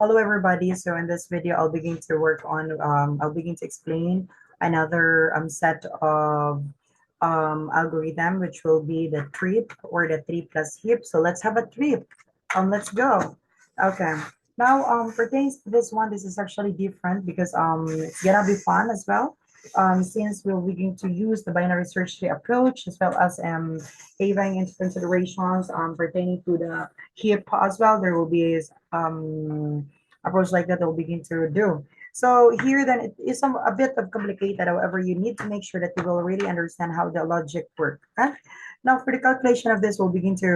Hello everybody. So in this video, I'll begin to explain another set of algorithm, which will be the trip or the 3 plus heap. So let's have a trip. Let's go. Okay. Now, pertains to this one, this is actually different because it's gonna be fun as well. Since we're going to use the binary search tree approach as well as taking into considerations pertaining to the heap as well, there will be approach like that will begin to do. So here then it is a bit of complicated. However, you need to make sure that you will really understand how the logic works. Okay? Now for the calculation of this, we'll begin to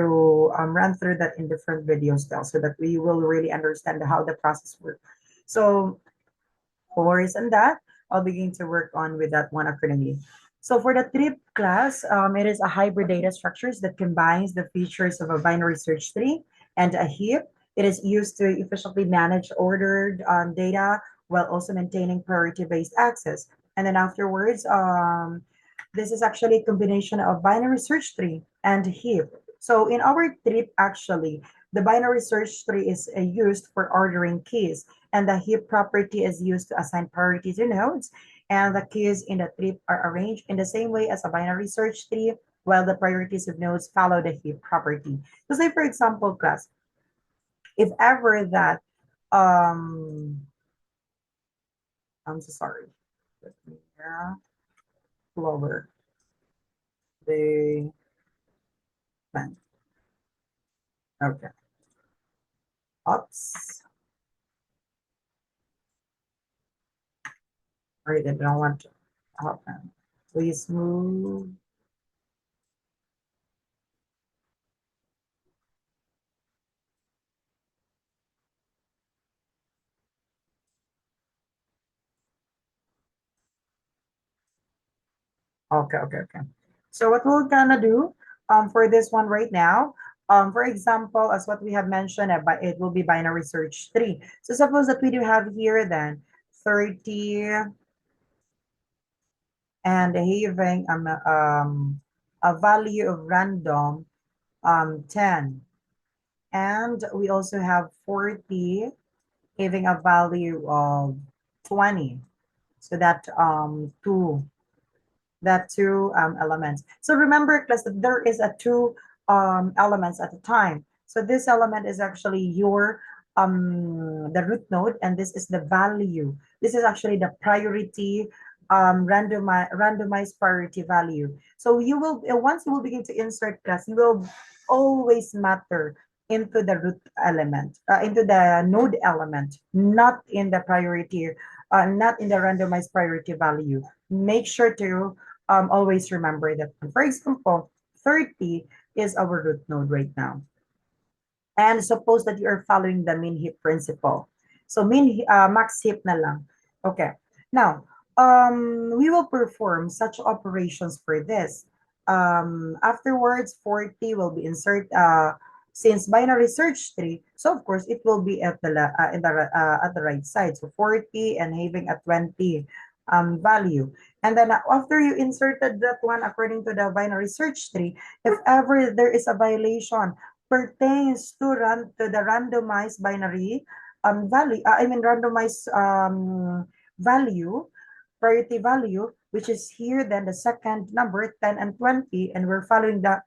run through that in different videos now so that we will really understand how the process works. So for and that, I'll begin to work on with that one accordingly. So for the trip class, it is a hybrid data structures that combines the features of a binary search tree and a heap. It is used to efficiently manage ordered data while also maintaining priority-based access. And then afterwards, this is actually a combination of binary search tree and heap. So in our trip, actually, the binary search tree is used for ordering keys, and the heap property is used to assign priority to nodes, and the keys in the tree are arranged in the same way as a binary search tree, while the priorities of nodes follow the heap property. So say, for example, class, if ever that, um, I'm so sorry, let me lower the pen. Okay, oops. All right, I don't want to happen. Please move. Okay. So what we're gonna do for this one right now, for example, as what we have mentioned, it will be binary search tree. So suppose that we do have here then 30 and having a value of random 10. And we also have 40 having a value of 20. So that two elements. So remember, class, that there is a two elements at a time. So this element is actually your the root node, and this is the value. This is actually the priority randomized priority value. So you will once you will begin to insert class, you will always matter into the root element, into the node element, not in the priority, not in the randomized priority value. Make sure to always remember that. For example, 30 is our root node right now. And suppose that you are following the min heap principle. So max heap na lang. Okay. Now, we will perform such operations for this. Afterwards, 40 will be insert since binary search tree. So of course, it will be at at the right side. So 40 and having a 20 value. And then after you inserted that one according to the binary search tree, if ever there is a violation pertains to the randomized binary value, randomized value, priority value, which is here, then the second number, 10 and 20, and we're following the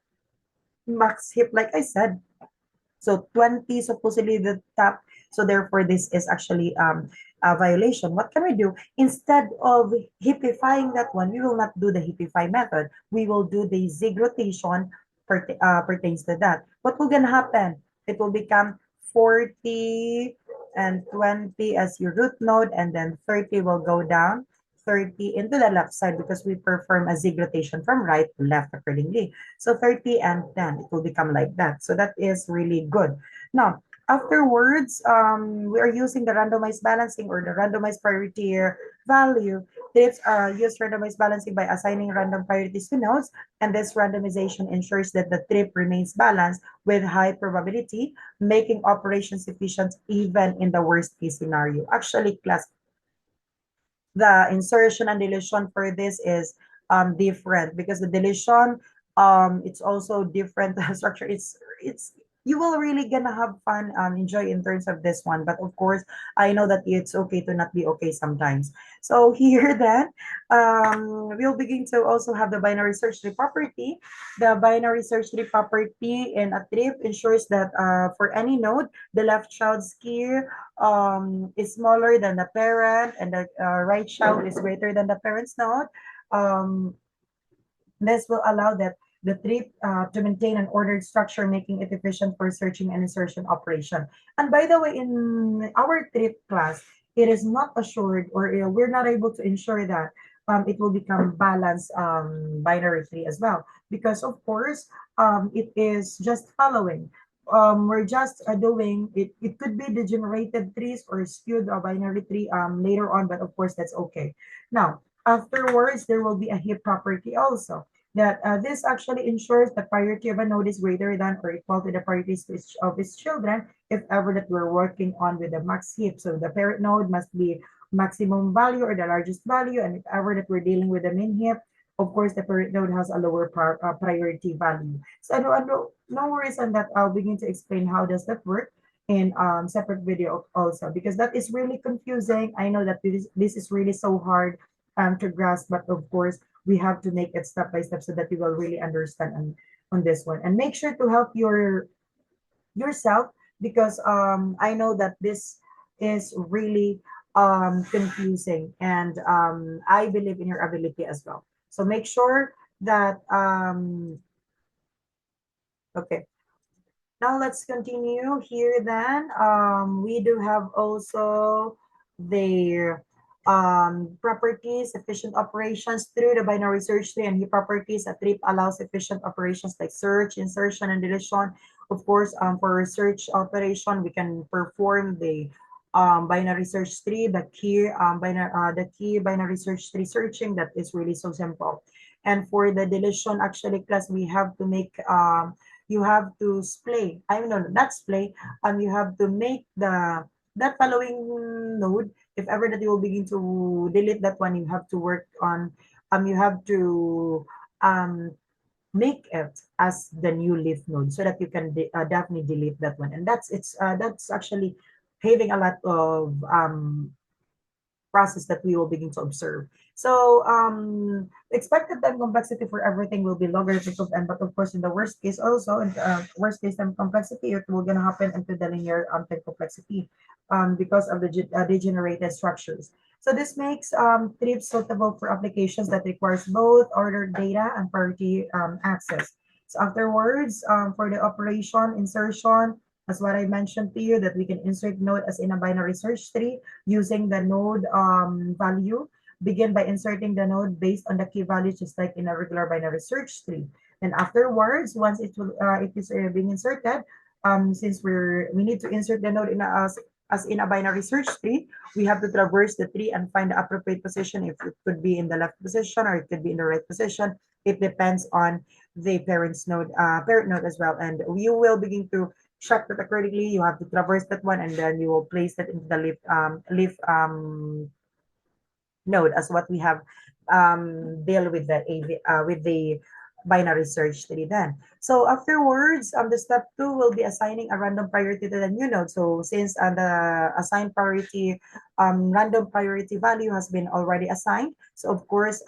max heap, like I said. So 20 supposedly the top. So therefore, this is actually a violation. What can we do? Instead of hippifying that one, we will not do the hippify method. We will do the zig rotation pertains to that. What will gonna happen? It will become 40 and 20 as your root node, and then 30 will go down 30 into the left side because we perform a zig rotation from right to left accordingly. So 30 and 10, it will become like that. So that is really good. Now, afterwards, we are using the randomized balancing or the randomized priority value. It's use randomized balancing by assigning random priorities to nodes, and this randomization ensures that the trip remains balanced with high probability, making operations efficient even in the worst case scenario. Actually, class, the insertion and deletion for this is different because the deletion it's also different structure. It's you will really gonna have fun, enjoy in terms of this one. But of course, I know that it's okay to not be okay sometimes. So here then, we'll begin to also have the binary search tree property. The binary search tree property in a trip ensures that for any node, the left child's key is smaller than the parent, and the right child is greater than the parent's node. Um, this will allow that the tree to maintain an ordered structure, making it efficient for searching and insertion operation. And by the way, in our trip class, it is not assured, or we're not able to ensure that it will become balanced binary tree as well, because of course it is just following. We're just doing it. It could be degenerated trees or skewed binary tree later on, but of course that's okay. Now, afterwards, there will be a heap property also that this actually ensures the priority of a node is greater than or equal to the priorities of its children if ever that we're working on with the max heap. So the parent node must be maximum value or the largest value, and if ever that we're dealing with the min heap, of course the parent node has a lower priority value. So no worries on that. I'll begin to explain how does that work in separate video also, because that is really confusing. I know that this is really so hard to grasp, but of course we have to make it step by step so that you will really understand on this one, and make sure to help yourself, because I know that this is really confusing, and I believe in your ability as well. So make sure that okay, now let's continue here then. We do have also the properties, efficient operations through the binary search tree and heap properties. A tree allows efficient operations like search, insertion, and deletion. Of course, for search operation, we can perform the binary search tree, the key binary search tree searching. That is really so simple. And for the deletion, actually, class, we have to make you have to splay. I mean, no, not splay. You have to make the that following node. If ever that you will begin to delete that one, you have to work on. You have to make it as the new leaf node so that you can definitely delete that one. And that's actually having a lot of process that we will begin to observe. So expected time complexity for everything will be logarithmic of n, but of course in the worst case also, in worst case time complexity, it will gonna happen into the linear time complexity because of the degenerated structures. So this makes Treaps suitable for applications that requires both ordered data and priority access. So afterwards, for the operation insertion, as what I mentioned to you, that we can insert node as in a binary search tree using the node value. Begin by inserting the node based on the key value, just like in a regular binary search tree. And afterwards, once it is being inserted, since we need to insert the node in as in a binary search tree, we have to traverse the tree and find the appropriate position. If it could be in the left position or it could be in the right position, it depends on the parent node as well. And you will begin to check that accordingly. You have to traverse that one, and then you will place that into the leaf node as what we have deal with the with the binary search tree then. So afterwards, the step 2 will be assigning a random priority to the new node. So since the assigned priority, random priority value has been already assigned, so of course,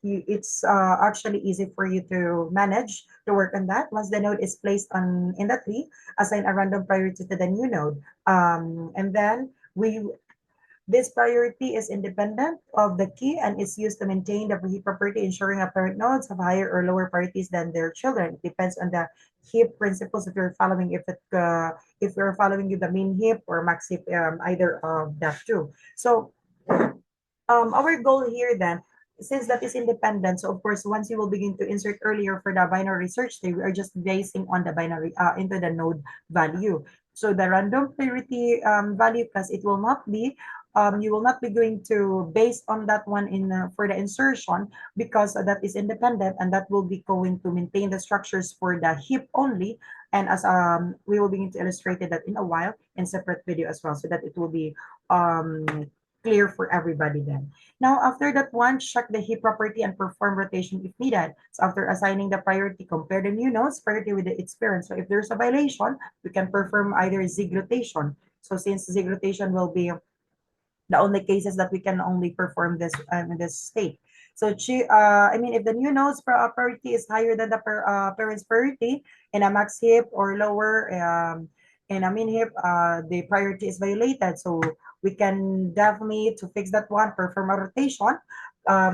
it's actually easy for you to manage to work on that. Once the node is placed on in the tree, assign a random priority to the new node, and then we this priority is independent of the key and is used to maintain the heap property, ensuring apparent nodes have higher or lower priorities than their children. It depends on the heap principles if you're following, if you're following the main heap or max heap, either of that two. So our goal here then, since that is independent, so of course, once you will begin to insert earlier for the binary search tree, we are just basing on the binary into the node value. So the random priority value plus it will not be you will not be going to base on that one in for the insertion, because that is independent and that will be going to maintain the structures for the heap only. And as we will begin to illustrate that in a while in separate video as well, so that it will be clear for everybody then. Now, after that one, check the heap property and perform rotation if needed. So after assigning the priority, compare the new node's priority with its parent. So if there's a violation, we can perform either zig rotation. So since zig rotation will be the only cases that we can only perform this in this state. So, I mean, if the new node's priority is higher than the parent's priority in a max heap or lower in a min heap, the priority is violated. So we can definitely, to fix that one, perform a rotation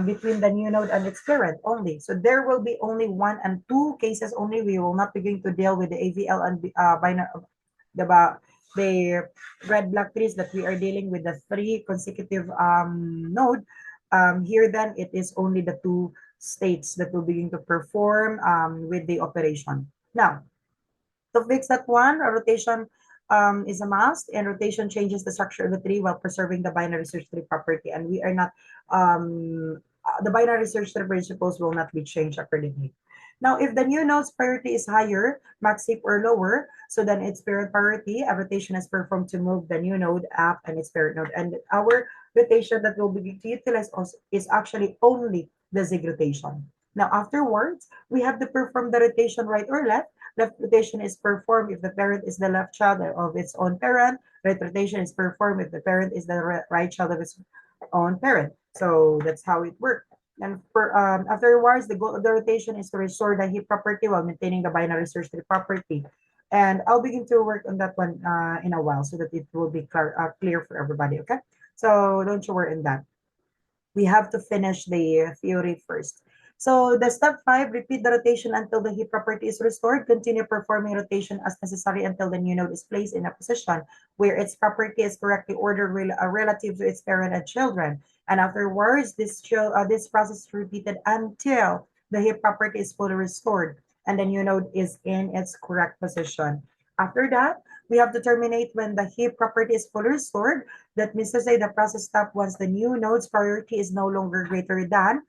between the new node and its parent only. So there will be only one and two cases only. We will not be going to deal with the AVL and the the red black trees that we are dealing with the three consecutive node. Here then it is only the two states that will begin to perform with the operation. Now, to fix that one, a rotation is a must, and rotation changes the structure of the tree while preserving the binary search tree property. And we are not, the binary search tree principles will not be changed accordingly. Now, if the new node's priority is higher, max heap or lower, so then its parent priority, a rotation is performed to move the new node up and its parent node. And our rotation that will be to utilize is actually only the zig rotation. Now, afterwards, we have to perform the rotation right or left. Left rotation is performed if the parent is the left child of its own parent. Right rotation is performed if the parent is the right child of its own parent. So that's how it works. And afterwards, the goal of the rotation is to restore the heap property while maintaining the binary search tree property. And I'll begin to work on that one in a while so that it will be clear for everybody, okay? So don't you worry in that. We have to finish the theory first. So the step 5, repeat the rotation until the heap property is restored. Continue performing rotation as necessary until the new node is placed in a position where its property is correctly ordered relative to its parent and children. And afterwards, this process is repeated until the heap property is fully restored and the new node is in its correct position. After that, we have to terminate when the heap property is fully restored. That means to say the process stop once the new node's priority is no longer greater than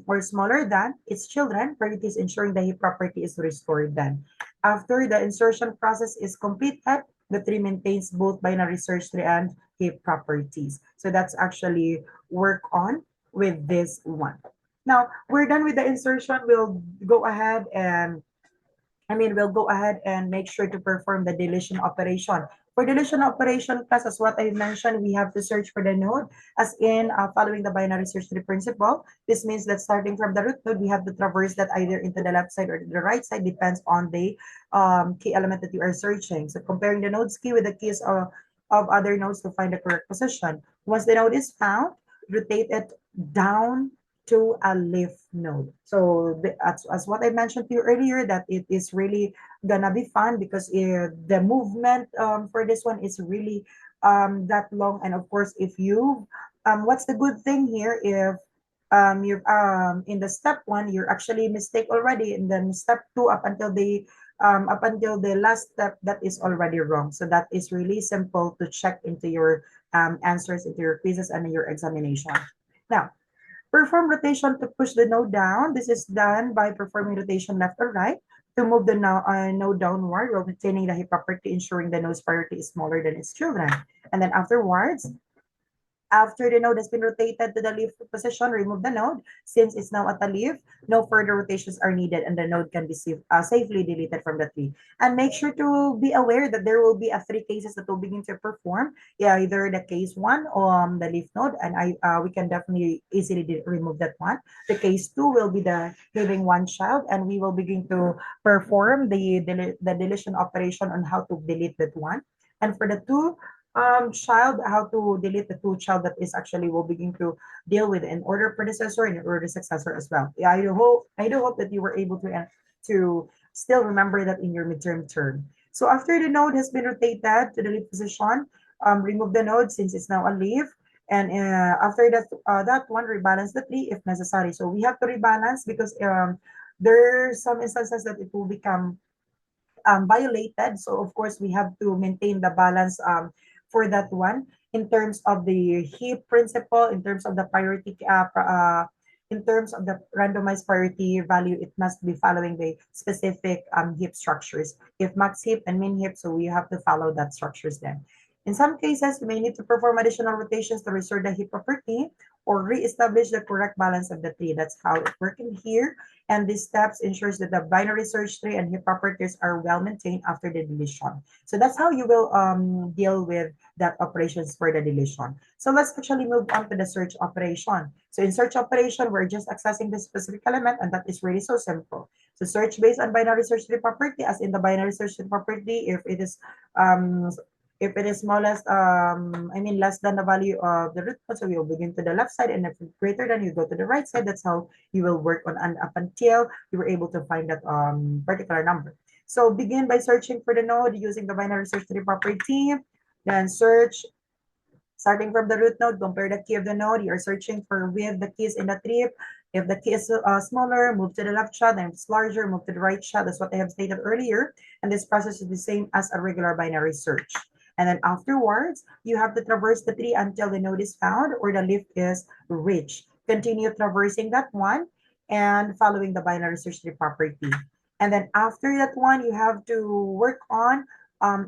or smaller than its children. Priority is ensuring the heap property is restored then. After the insertion process is completed, the tree maintains both binary search tree and heap properties. So that's actually work on with this one. Now, we're done with the insertion. We'll go ahead and we'll go ahead and make sure to perform the deletion operation. For deletion operation, class, as what I mentioned, we have to search for the node, as in following the binary search tree principle. This means that starting from the root node, we have to traverse that either into the left side or the right side, depends on the key element that you are searching. So comparing the node's key with the keys of other nodes to find the correct position. Once the node is found, rotate it down to a leaf node. So as what I mentioned to you earlier, that it is really gonna be fun because the movement for this one is really that long. And of course, if you, what's the good thing here, if you're in the step 1, you're actually mistake already, and then step 2 up until the last step, that is already wrong. So that is really simple to check into your answers, into your quizzes and your examination. Now, perform rotation to push the node down. This is done by performing rotation left or right to move the node downward while maintaining the heap property, ensuring the node's priority is smaller than its children. And then afterwards, after the node has been rotated to the leaf position, remove the node. Since it's now at the leaf, no further rotations are needed and the node can be safely deleted from the tree. And make sure to be aware that there will be 3 cases that will begin to perform. Yeah, either the case 1 on the leaf node, and we can definitely easily remove that one. The case 2 will be the having one child, and we will begin to perform the deletion operation on how to delete that one. And for the two child, how to delete the two child, that is actually will begin to deal with an order predecessor and an order successor as well. Yeah, I do hope that you were able to still remember that in your midterm term. So after the node has been rotated to the leaf position, remove the node since it's now a leaf. And after that one, rebalance the tree if necessary. So we have to rebalance because there are some instances that it will become violated. So of course, we have to maintain the balance for that one in terms of the heap principle, in terms of the priority, in terms of the randomized priority value, it must be following the specific heap structures. If max heap and min heap, so we have to follow that structures then. In some cases, you may need to perform additional rotations to restore the heap property or re-establish the correct balance of the tree. That's how it works in here. And these steps ensures that the binary search tree and heap properties are well maintained after the deletion. So that's how you will deal with that operations for the deletion. So let's actually move on to the search operation. So in search operation, we're just accessing the specific element, and that is really so simple. So search based on binary search tree property, as in the binary search tree property, um, if it is smallest, I mean less than the value of the root node, so you'll begin to the left side, and if it's greater than, you go to the right side. That's how you will work on and up until you were able to find that particular number. So begin by searching for the node using the binary search tree property. Then search starting from the root node, compare the key of the node. You're searching for with the keys in the tree. If the key is smaller, move to the left shot, and if it's larger, move to the right shot. That's what I have stated earlier. And this process is the same as a regular binary search. And then afterwards, you have to traverse the tree until the node is found or the leaf is reached. Continue traversing that one and following the binary search tree property. And then after that one, you have to work on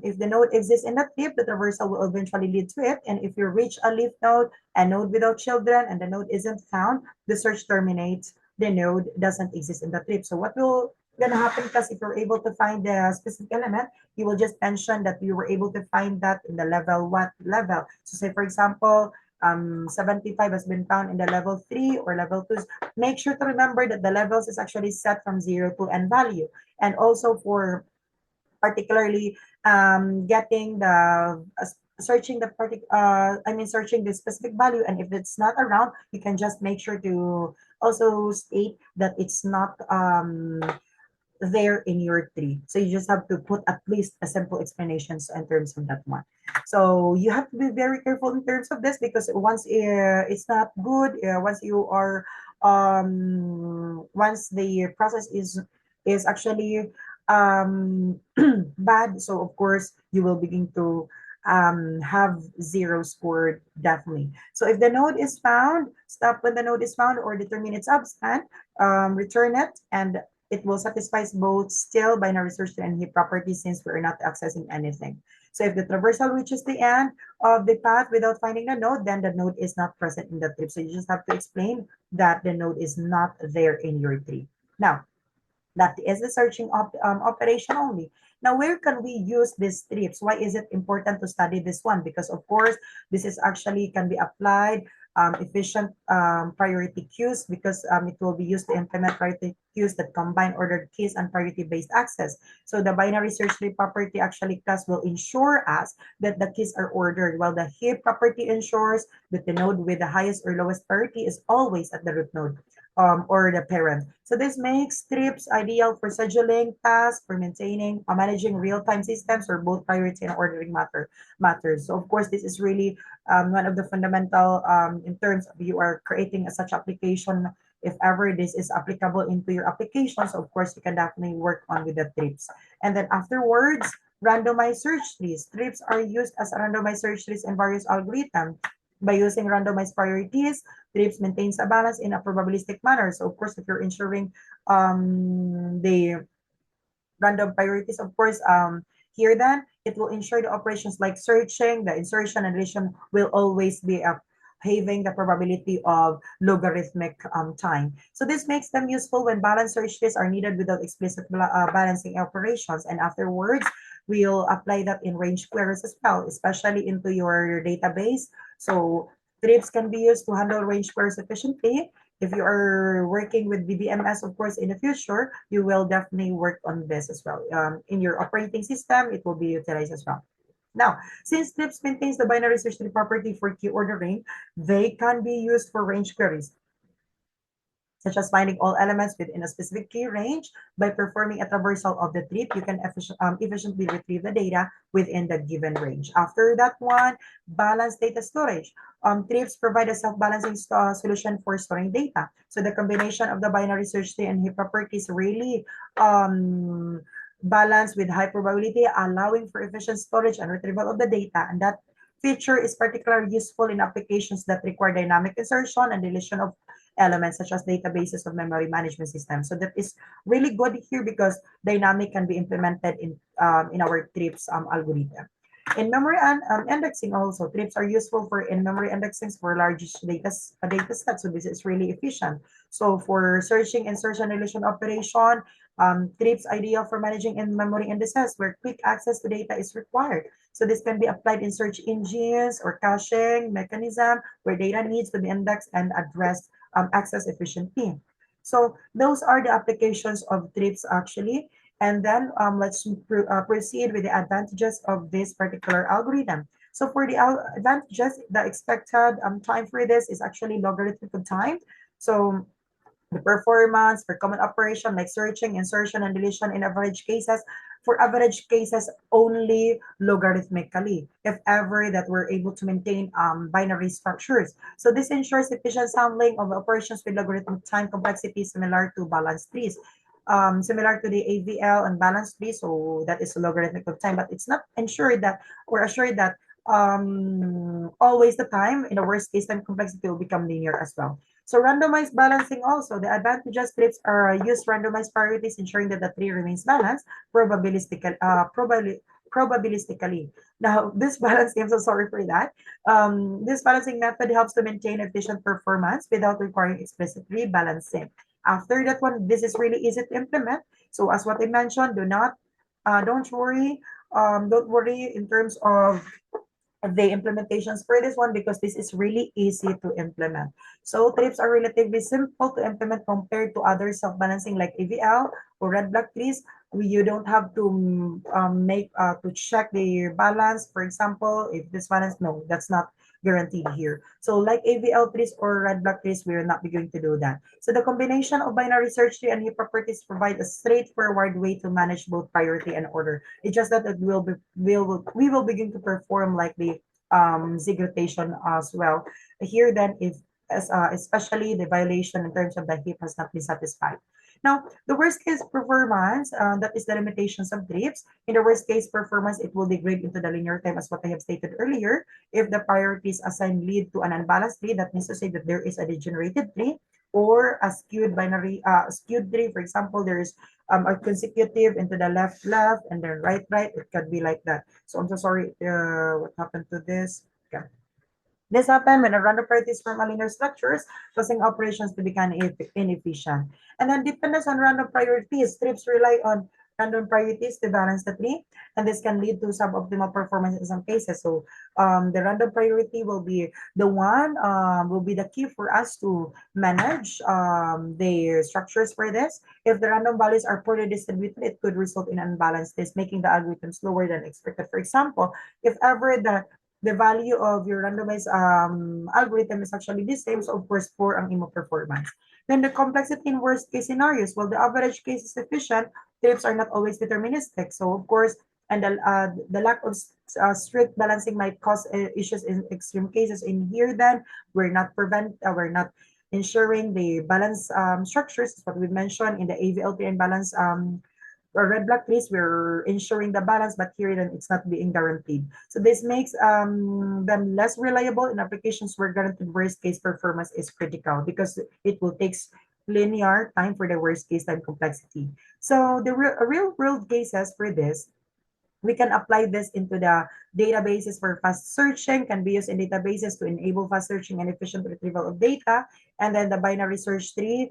if the node exists in that leaf, the traversal will eventually lead to it. And if you reach a leaf node, a node without children, and the node isn't found, the search terminates. The node doesn't exist in the leaf. So what will gonna happen? Because if you're able to find the specific element, you will just mention that you were able to find that in the level what level. So say for example, 75 has been found in the level 3 or level 2. Make sure to remember that the levels is actually set from 0 to n value. And also for particularly getting the searching the searching the specific value, and if it's not around, you can just make sure to also state that it's not there in your tree. So you just have to put at least a simple explanations in terms of that one. So you have to be very careful in terms of this, because once it's not good, once you are once the process is actually bad, so of course you will begin to have zero scored definitely. So if the node is found, stop when the node is found or determine its absent, return it, and it will satisfy both still binary search and heap properties since we're not accessing anything. So if the traversal reaches the end of the path without finding the node, then the node is not present in the tree. So you just have to explain that the node is not there in your tree. Now, that is the searching operation only. Now, where can we use these strips? Why is it important to study this one? Because of course, this is actually can be applied efficient priority queues, because it will be used to implement priority queues that combine ordered keys and priority-based access. So the binary search tree property actually class will ensure us that the keys are ordered, while the heap property ensures that the node with the highest or lowest priority is always at the root node. Or the parent. So this makes Treaps ideal for scheduling tasks, for maintaining, managing real-time systems, or both priority and ordering matters. So of course, this is really one of the fundamental in terms of you are creating a such application. If ever this is applicable into your applications, of course, you can definitely work on with the Treaps. And then afterwards, randomized search trees. Treaps are used as randomized search trees in various algorithms. By using randomized priorities, Treaps maintains a balance in a probabilistic manner. So of course, if you're ensuring the random priorities, of course, here then, it will ensure the operations like searching, the insertion, and deletion will always be having the probability of logarithmic time. So this makes them useful when balanced search trees are needed without explicit balancing operations. And afterwards, we'll apply that in range queries as well, especially into your database. So Treaps can be used to handle range queries efficiently. If you are working with BBMS, of course, in the future, you will definitely work on this as well. In your operating system, it will be utilized as well. Now, since Treaps maintains the binary search tree property for key ordering, they can be used for range queries, such as finding all elements within a specific key range. By performing a traversal of the tree, you can efficiently retrieve the data within the given range. After that one, balanced data storage. Treaps provide a self-balancing solution for storing data. So the combination of the binary search tree and heap properties really balanced with high probability, allowing for efficient storage and retrieval of the data. And that feature is particularly useful in applications that require dynamic insertion and deletion of elements, such as databases of memory management systems. So that is really good here because dynamic can be implemented in our Treaps algorithm. In-memory indexing also, Treaps are useful for in-memory indexing for large data sets. So this is really efficient. So for searching, insertion, deletion operation, Treaps ideal for managing in-memory indices where quick access to data is required. So this can be applied in search engines or caching mechanism where data needs to be indexed and addressed access efficiently. So those are the applications of Treaps actually. And then let's proceed with the advantages of this particular algorithm. So for the advantages, the expected time for this is actually logarithmic of time. So the performance for common operation like searching, insertion, and deletion in average cases. For average cases, only logarithmically, if ever that we're able to maintain binary structures. So this ensures efficient handling of operations with logarithmic time complexity similar to balanced trees. Similar to the AVL and balanced tree, so that is logarithmic of time, but it's not ensured that or assured that always the time in the worst case time complexity will become linear as well. So randomized balancing also, the advantages Treaps are use randomized priorities, ensuring that the tree remains balanced probabilistically. Now, this balancing, I'm so sorry for that. This balancing method helps to maintain efficient performance without requiring explicit rebalancing. After that one, this is really easy to implement. So as what I mentioned, don't worry in terms of the implementations for this one because this is really easy to implement. So trips are relatively simple to implement compared to other self-balancing like AVL or red black trees. You don't have to make to check the balance. For example, if this balance, no, that's not guaranteed here. So like AVL trees or red black trees, we're not going to do that. So the combination of binary search tree and heap properties provide a straightforward way to manage both priority and order. It's just that we will begin to perform like the zig rotation as well. Here then, if especially the violation in terms of the heap has not been satisfied. Now, the worst case performance, that is the limitations of Treaps. In the worst case performance, it will degrade into the linear time as what I have stated earlier. If the priorities assigned lead to an unbalanced tree, that means to say that there is a degenerated tree or a skewed tree. For example, there's a consecutive into the left, and then right. It could be like that. So I'm so sorry. What happened to this? Okay. This happened when a random priorities from a linear structures, causing operations to become inefficient. And then dependence on random priorities. Trips rely on random priorities to balance the tree, and this can lead to suboptimal performance in some cases. So the random priority will be the one, will be the key for us to manage the structures for this. If the random values are poorly distributed, it could result in unbalanced list, making the algorithm slower than expected. For example, if ever the value of your randomized algorithm is actually the same, so of course, poor ang imo performance. Then the complexity in worst case scenarios, well, the average case is efficient, tips are not always deterministic. So of course, and the lack of strict balancing might cause issues in extreme cases. In here, then we're not ensuring the balance structures, what we mentioned in the AVLP and balance or red black trees, we're ensuring the balance, but here then it's not being guaranteed. So this makes them less reliable in applications where guaranteed worst case performance is critical because it will take linear time for the worst case time complexity. So the real world cases for this, we can apply this into the databases for fast searching, can be used in databases to enable fast searching and efficient retrieval of data. And then the binary search tree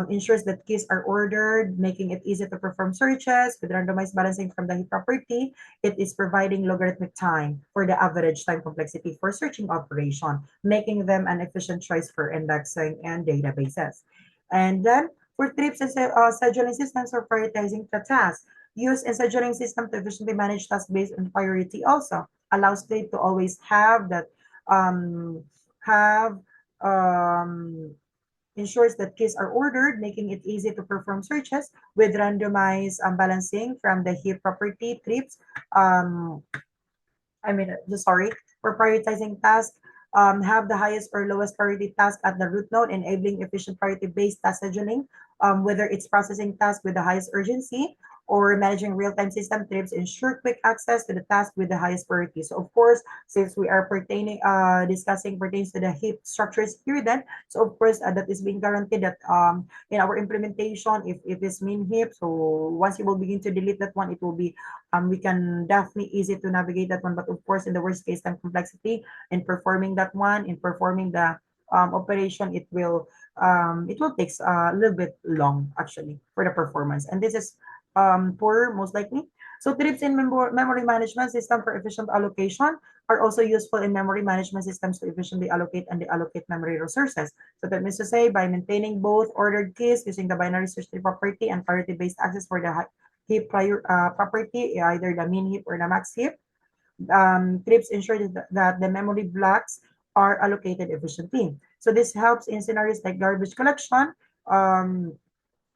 ensures that keys are ordered, making it easy to perform searches with randomized balancing from the heap property. It is providing logarithmic time for the average time complexity for searching operation, making them an efficient choice for indexing and databases. And then for trips and scheduling systems for prioritizing the tasks, use a scheduling system to efficiently manage tasks based on priority also allows state to always have that have ensures that keys are ordered, making it easy to perform searches with randomized balancing from the heap property trips. Sorry, for prioritizing tasks, have the highest or lowest priority task at the root node, enabling efficient priority-based task scheduling, whether it's processing tasks with the highest urgency or managing real-time system, Treaps ensure quick access to the task with the highest priority. So of course, since we are discussing pertains to the heap structures here, then so of course that is being guaranteed that in our implementation, if it is mean heap, so once you will begin to delete that one, it will be we can definitely easy to navigate that one. But of course, in the worst case time complexity in performing that one, in performing the operation, it will take a little bit long actually for the performance, and this is poor most likely. So trips in memory management system for efficient allocation are also useful in memory management systems to efficiently allocate and deallocate memory resources. So that means to say by maintaining both ordered keys using the binary search tree property and priority-based access for the heap property, either the min heap or the max heap, Treaps ensure that the memory blocks are allocated efficiently. So this helps in scenarios like garbage collection, um,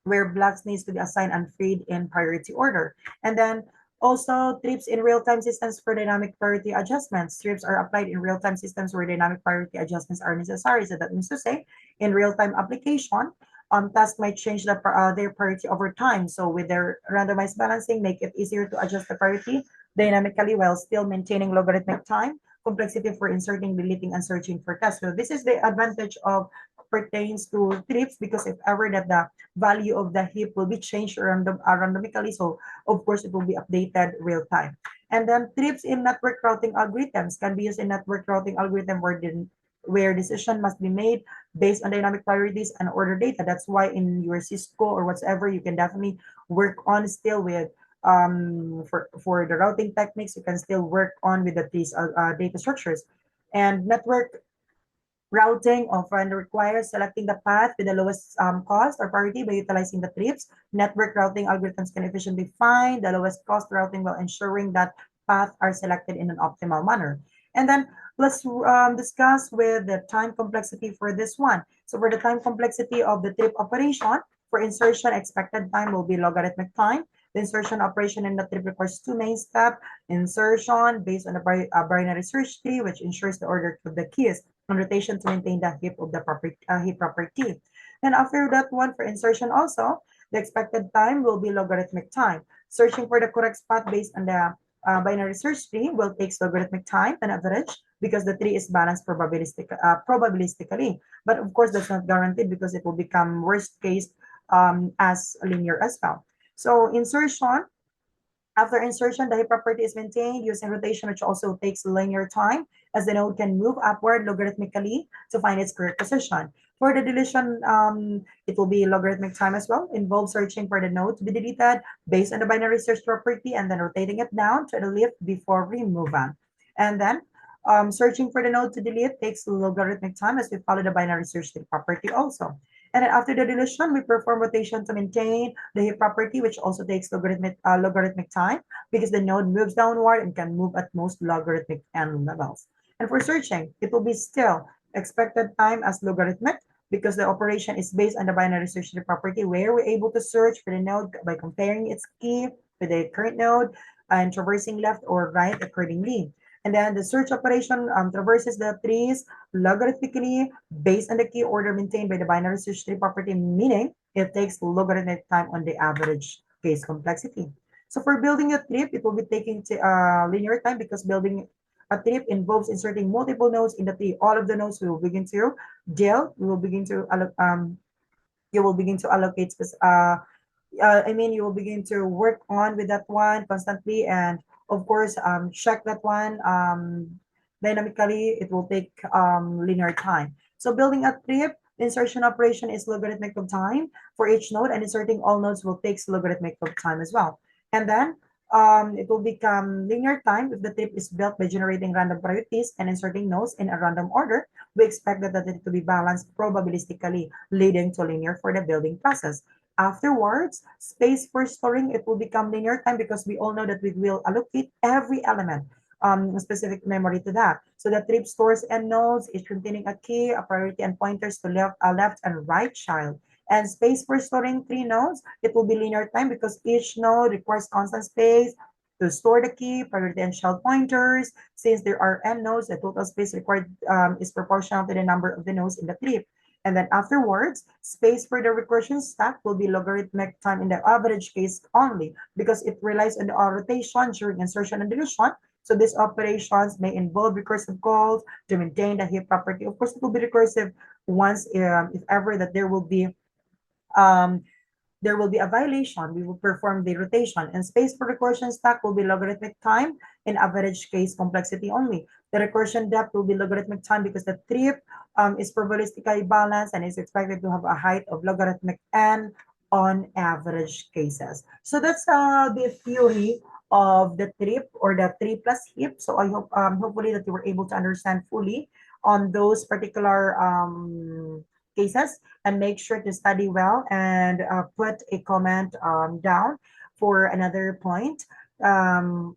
where blocks needs to be assigned and freed in priority order. And then also trips in real-time systems for dynamic priority adjustments. Trips are applied in real-time systems where dynamic priority adjustments are necessary. So that means to say, in real-time application, tasks might change their priority over time. So with their randomized balancing, make it easier to adjust the priority dynamically while still maintaining logarithmic time, complexity for inserting, deleting, and searching for tasks. So this is the advantage of pertains to trips, because if ever that the value of the heap will be changed randomically. So of course it will be updated real time. And then trips in network routing algorithms can be used in network routing algorithm where decision must be made based on dynamic priorities and order data. That's why in your Cisco or whatever, you can definitely work on still with for the routing techniques. You can still work on with these data structures. And network routing often requires selecting the path with the lowest cost or priority by utilizing the trips. Network routing algorithms can efficiently find the lowest cost routing while ensuring that paths are selected in an optimal manner. And then let's discuss with the time complexity for this one. So for the time complexity of the trip operation, for insertion, expected time will be logarithmic time. The insertion operation in the trip requires two main steps: insertion based on a binary search tree, which ensures the order of the keys, and rotation to maintain the heap of the heap property. And after that one, for insertion also, the expected time will be logarithmic time. Searching for the correct spot based on the binary search tree will take logarithmic time on average, because the tree is balanced probabilistically. But of course, that's not guaranteed, because it will become worst case as linear as well. So insertion, after insertion, the heap property is maintained using rotation, which also takes linear time, as the node can move upward logarithmically to find its correct position. For the deletion, it will be logarithmic time as well. Involves searching for the node to be deleted based on the binary search property and then rotating it down to the left before removal. And then searching for the node to delete takes logarithmic time, as we follow the binary search property also. And then after the deletion, we perform rotation to maintain the heap property, which also takes logarithmic time, because the node moves downward and can move at most logarithmic n levels. And for searching, it will be still expected time as logarithmic, because the operation is based on the binary search tree property, where we're able to search for the node by comparing its key with the current node and traversing left or right accordingly. And then the search operation traverses the trees logarithmically based on the key order maintained by the binary search tree property, meaning it takes logarithmic time on the average case complexity. So for building a trip, it will be taking linear time, because building a trip involves inserting multiple nodes in the tree. All of the nodes we will begin to deal. We will begin to you will begin to allocate you will begin to work on with that one constantly, and of course, check that one dynamically. It will take linear time. So building a trip, the insertion operation is logarithmic of time for each node, and inserting all nodes will take logarithmic of time as well. And then it will become linear time if the trip is built by generating random priorities and inserting nodes in a random order. We expect that it to be balanced probabilistically, leading to linear for the building process. Afterwards, space for storing, it will become linear time, because we all know that we will allocate every element specific memory to that. So the trip stores n nodes, each containing a key, a priority, and pointers to left and right child. And space for storing three nodes, it will be linear time, because each node requires constant space to store the key, priority, and child pointers. Since there are n nodes, the total space required is proportional to the number of the nodes in the trip. And then afterwards, space for the recursion stack will be logarithmic time in the average case only because it relies on the rotation during insertion and deletion. So these operations may involve recursive calls to maintain the heap property. Of course, it will be recursive once, if ever that um, there will be a violation, we will perform the rotation. And space for recursion stack will be logarithmic time in average case complexity only. The recursion depth will be logarithmic time because the trip is probabilistically balanced and is expected to have a height of logarithmic n on average cases. So that's the theory of the trip or the 3 plus heap. So I hope hopefully that you were able to understand fully on those particular cases, and make sure to study well and put a comment down for another point. Um,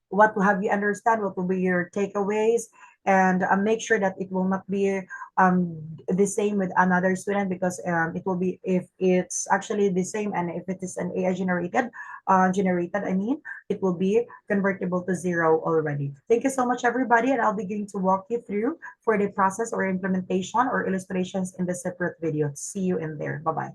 what will have you understand? What will be your takeaways? And make sure that it will not be the same with another student because it will be if it's actually the same and if it is an AI generated, I mean, it will be convertible to zero already. Thank you so much, everybody, and I'll be going to walk you through for the process or implementation or illustrations in the separate video. See you in there. Bye bye.